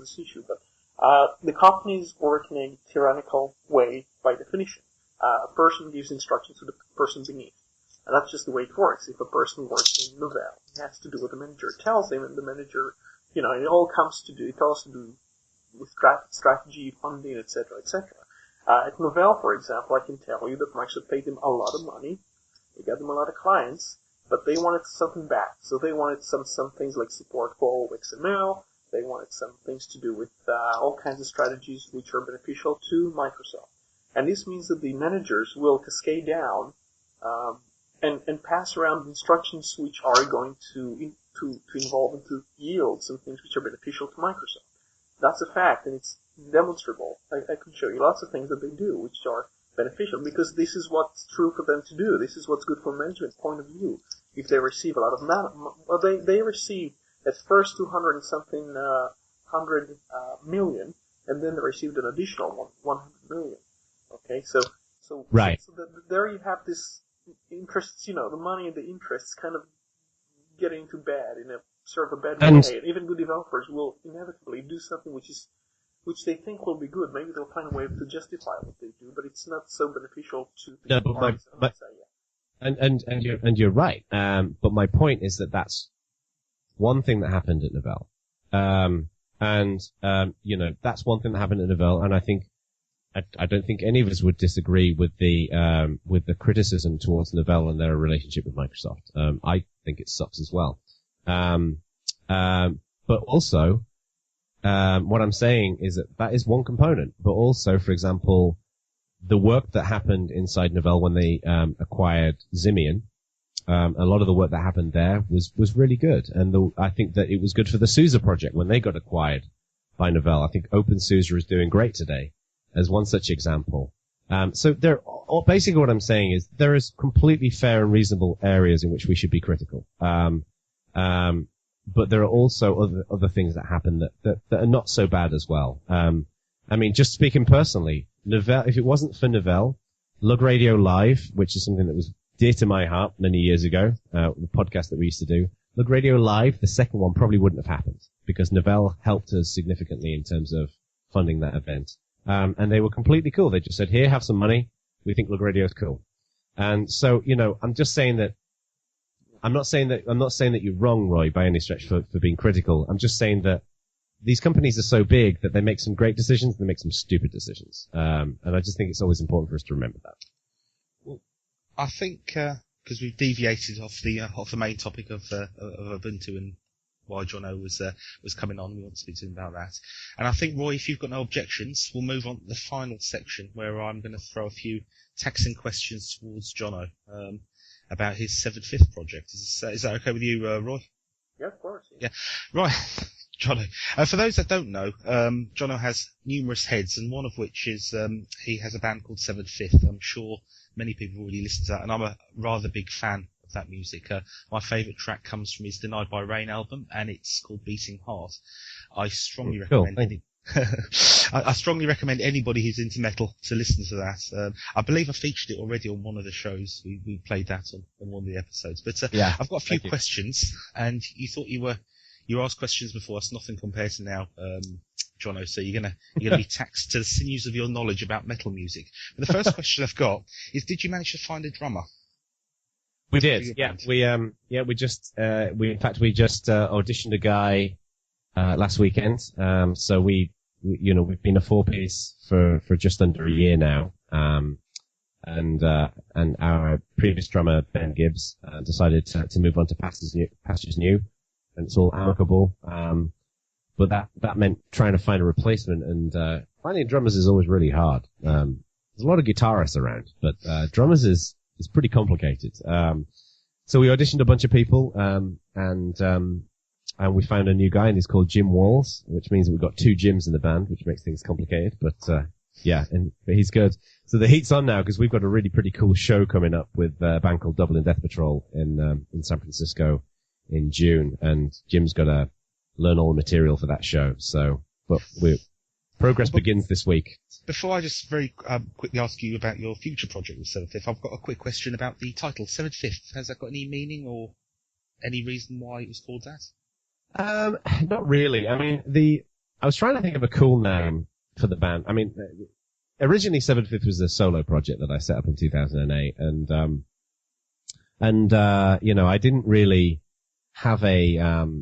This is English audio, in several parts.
this issue, but the companies work in a tyrannical way by definition. A person gives instructions to the person beneath. And that's just the way it works. If a person works in Novell, he has to do what the manager tells him, and the manager, it all has to do with strategy, funding, etc., etc. At Novell, for example, I can tell you that Microsoft paid them a lot of money. They got them a lot of clients, but they wanted something back. So they wanted some things like support for all of XML. They wanted some things to do with all kinds of strategies which are beneficial to Microsoft. And this means that the managers will cascade down and pass around instructions which are going to involve and to yield some things which are beneficial to Microsoft. That's a fact, and it's demonstrable. I can show you lots of things that they do which are beneficial, because this is what's true for them to do. This is what's good from a management point of view. If they receive a lot of they receive at first 200 and something, 100 million, and then they received an additional 100 million. Okay, so right. So there you have this interests, the money and the interests kind of getting into bad in a sort of a bad way. And even good developers will inevitably do something which they think will be good. Maybe they'll find a way to justify what they do, but it's not so beneficial to the parties. And you're right. But my point is that that's one thing that happened at Novell. That's one thing that happened at Novell, and I don't think any of us would disagree with the criticism towards Novell and their relationship with Microsoft. I think it sucks as well. But also, what I'm saying is that is one component. But also, for example, the work that happened inside Novell when they acquired Ximian, a lot of the work that happened there was really good. And I think that it was good for the SUSE project when they got acquired by Novell. I think OpenSUSE is doing great today, as one such example. So basically what I'm saying is there is completely fair and reasonable areas in which we should be critical. But there are also other things that happen that are not so bad as well. Just speaking personally, Novell, if it wasn't for Novell, Lug Radio Live, which is something that was dear to my heart many years ago, the podcast that we used to do, Lug Radio Live, the second one probably wouldn't have happened because Novell helped us significantly in terms of funding that event. And they were completely cool. They just said, here, have some money. We think Lug Radio is cool. And so, I'm just saying that, I'm not saying that you're wrong, Roy, by any stretch for being critical. I'm just saying that these companies are so big that they make some great decisions and they make some stupid decisions. And I just think it's always important for us to remember that. Well, I think, because we've deviated off the main topic of Ubuntu and why Jono was coming on. We want to speak to him about that. And I think, Roy, if you've got no objections, we'll move on to the final section where I'm going to throw a few taxing questions towards Jono about his 7/5 project. Is that okay with you, Roy? Yeah, of course. Yeah. Right. Jono. For those that don't know, Jono has numerous heads, and one of which is he has a band called 7/5. I'm sure many people already listen to that, and I'm a rather big fan of that music. My favourite track comes from his Denied by Rain album, and it's called Beating Heart. I strongly recommend I strongly recommend anybody who's into metal to listen to that. I believe I featured it already on one of the shows. We played that on one of the episodes. But yeah, I've got a few questions, and you thought you asked questions before. It's nothing compared to now, Jono. So you're gonna be taxed to the sinews of your knowledge about metal music. But the first question I've got is: did you manage to find a drummer? We did. Yeah, we just auditioned a guy last weekend. So we've been a 4-piece for just under a year now. And our previous drummer, Ben Gibbs, decided to move on to Pastures New, and it's all amicable. But that meant trying to find a replacement, and finding drummers is always really hard. There's a lot of guitarists around, but drummers is pretty complicated. So we auditioned a bunch of people, and we found a new guy, and he's called Jim Walls, which means that we've got 2 Jims in the band, which makes things complicated, but he's good. So the heat's on now, because we've got a really pretty cool show coming up with a band called Dublin Death Patrol in San Francisco in June, and Jim's got to learn all the material for that show. So, but progress begins this week. Before I just very quickly ask you about your future project with 7/5, I've got a quick question about the title, 7/5. Has that got any meaning or any reason why it was called that? Not really. I mean, I was trying to think of a cool name for the band. I mean, originally 7/5 was a solo project that I set up in 2008, and I didn't really have a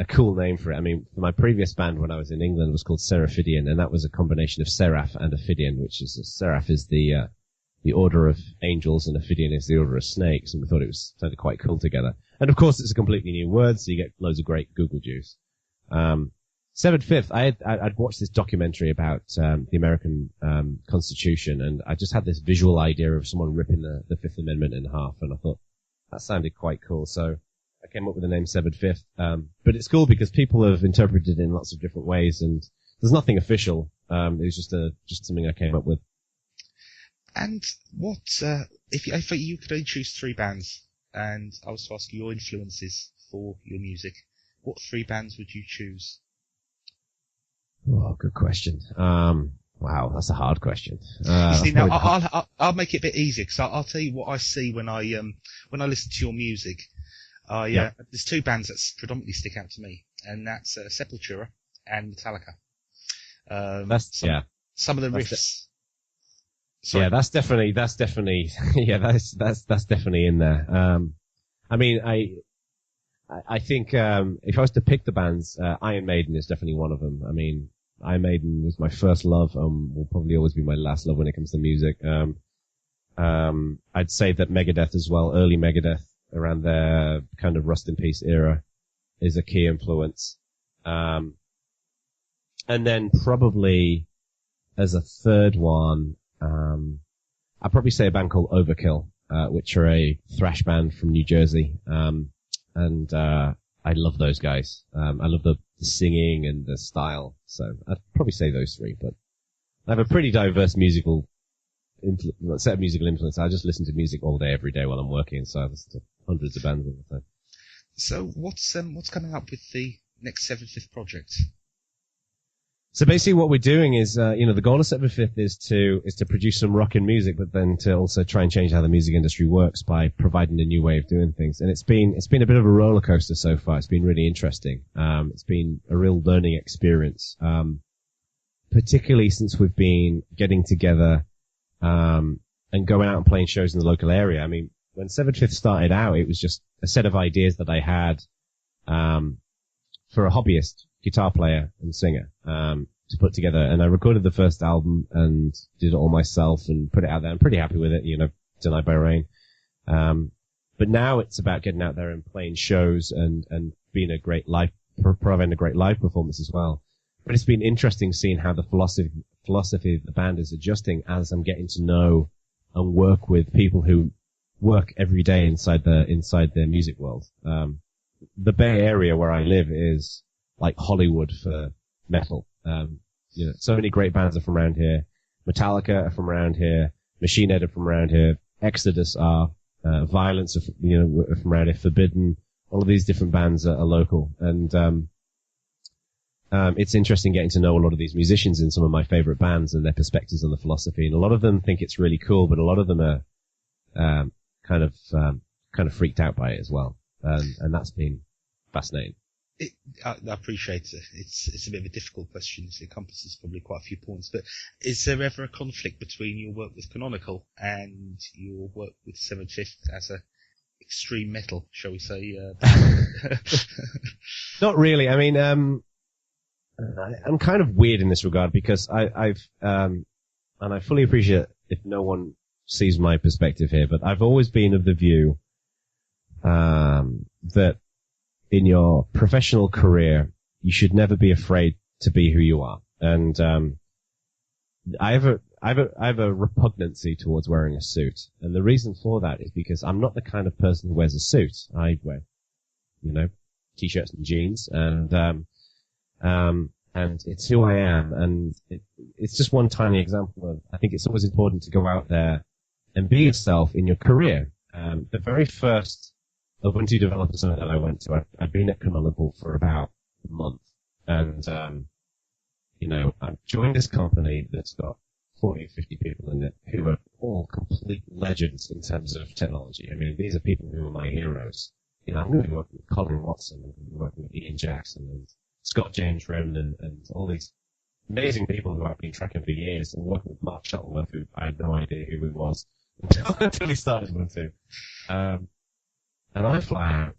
cool name for it. I mean, my previous band when I was in England was called Seraphidian, and that was a combination of seraph and ophidian, which is seraph is the order of angels and ophidian is the order of snakes, and we thought it sounded quite cool together. And of course, it's a completely new word, so you get loads of great Google juice. 7/5, I'd watched this documentary about the American Constitution, and I just had this visual idea of someone ripping the Fifth Amendment in half, and I thought that sounded quite cool. So I came up with the name 7/5. But it's cool because people have interpreted it in lots of different ways, and there's nothing official. It was just something I came up with. And what if you could only choose 3 bands, and I was to ask you your influences for your music, what 3 bands would you choose? Oh, good question. Wow, that's a hard question. You see, now I'll make it a bit easier because I'll tell you what I see when I listen to your music. There's 2 bands that predominantly stick out to me, and that's Sepultura and Metallica. Some of the riffs. Yeah, that's definitely yeah, that's definitely in there. I mean, I think if I was to pick the bands, Iron Maiden is definitely one of them. I mean, Iron Maiden was my first love, will probably always be my last love when it comes to music. I'd say that Megadeth as well, early Megadeth, around their kind of Rust in Peace era, is a key influence. And then probably as a third one, I'd probably say a band called Overkill, which are a thrash band from New Jersey. And I love those guys. I love the singing and the style. So I'd probably say those 3, but I have a pretty diverse set of musical influence. I just listen to music all day, every day while I'm working, so I listen to hundreds of bands all the time. So what's coming up with the next 7/5 project? So basically what we're doing is, the goal of 7/5 is to produce some rockin' music, but then to also try and change how the music industry works by providing a new way of doing things. And it's been a bit of a roller coaster so far. It's been really interesting. It's been a real learning experience. Particularly since we've been getting together, and going out and playing shows in the local area. I mean, when 7/5 started out, it was just a set of ideas that I had, for a hobbyist guitar player and singer, to put together. And I recorded the first album and did it all myself and put it out there. I'm pretty happy with it, Denied by Rain. But now it's about getting out there and playing shows and being providing a great live performance as well. But it's been interesting seeing how the philosophy of the band is adjusting as I'm getting to know and work with people who work every day inside their music world. The Bay Area where I live is like Hollywood for metal. So many great bands are from around here. Metallica are from around here. Machine Head are from around here. Exodus are. Violence are from around here. Forbidden. All of these different bands are local. And it's interesting getting to know a lot of these musicians in some of my favorite bands and their perspectives on the philosophy. And a lot of them think it's really cool, but a lot of them are kind of freaked out by it as well. And that's been fascinating. I appreciate it. It's a bit of a difficult question. It encompasses probably quite a few points. But is there ever a conflict between your work with Canonical and your work with 7/5 as a extreme metal, shall we say, band? Not really. I mean, I'm kind of weird in this regard because and I fully appreciate if no one sees my perspective here, but I've always been of the view that in your professional career, you should never be afraid to be who you are. And I have a repugnancy towards wearing a suit, and the reason for that is because I'm not the kind of person who wears a suit. I wear, t-shirts and jeans, and it's who I am. And it's just one tiny example of, I think it's always important to go out there and be yourself in your career. The very first Ubuntu Developer Summit that I went to, I'd been at Canonical for about a month. And, I've joined this company that's got 40 or 50 people in it who are all complete legends in terms of technology. I mean, these are people who are my heroes. I'm going to be working with Colin Watson, I'm going to be working with Ian Jackson and Scott James Ronan and all these amazing people who I've been tracking for years, and working with Mark Shuttleworth, who I had no idea who he was until he started Ubuntu. And I fly out